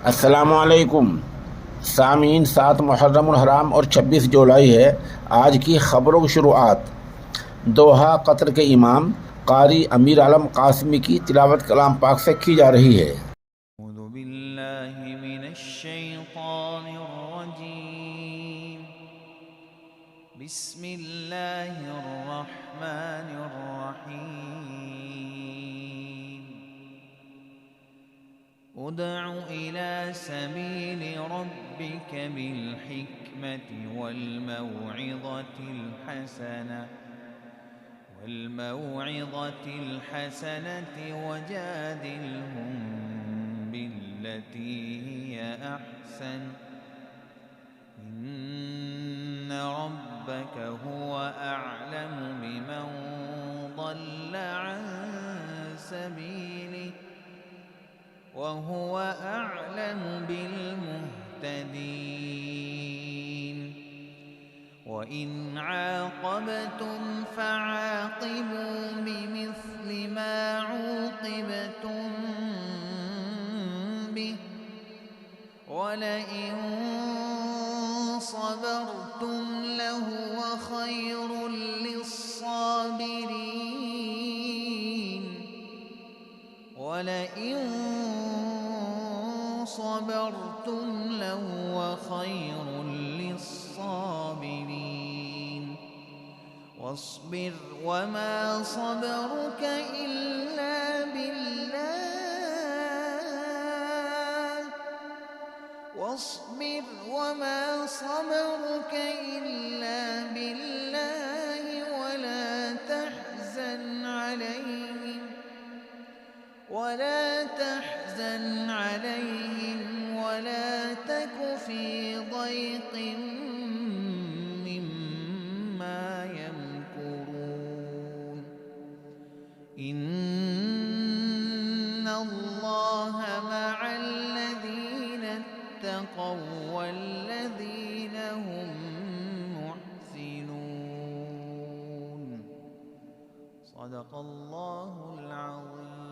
अस्सलामुअलैकुम सामीन। 7 मुहर्रम हराम और 26 जुलाई है। आज की खबरों की शुरुआत दोहा कतर के इमाम कारी अमीर आलम कासमी की तिलावत कलाम पाक से की जा रही है। अऊज़ु बिल्लाहि मिनश्शैतानिर्रजीम। बिस्मिल्लाहिर्रहमानिर्रहीम। उदउ इला सबीलि रब्बिका बिलहिक्मति वल्मौइज़तिल हसनति वजादिलहुम बिल्लती हिय अहसन। इन्न रब्बक हुव अअलमु बिमन ضل عن سبيله وهو أعلم بالمهتدين. وإن عاقبتم فعاقبوا بمثل ما عوقبتم به ولئن صبرتم لهو خير للصابرين. ولئن صبرتم لهو خير للصابرين. واصبر وما صبرك إلا بالله واصبر وما صبرك إلا بالله ولا تحزن عليهم ولا تك في ضيق مما يمكرون. إن الله مع الذين اتقوا والذين هم محسنون. صدق الله العظيم.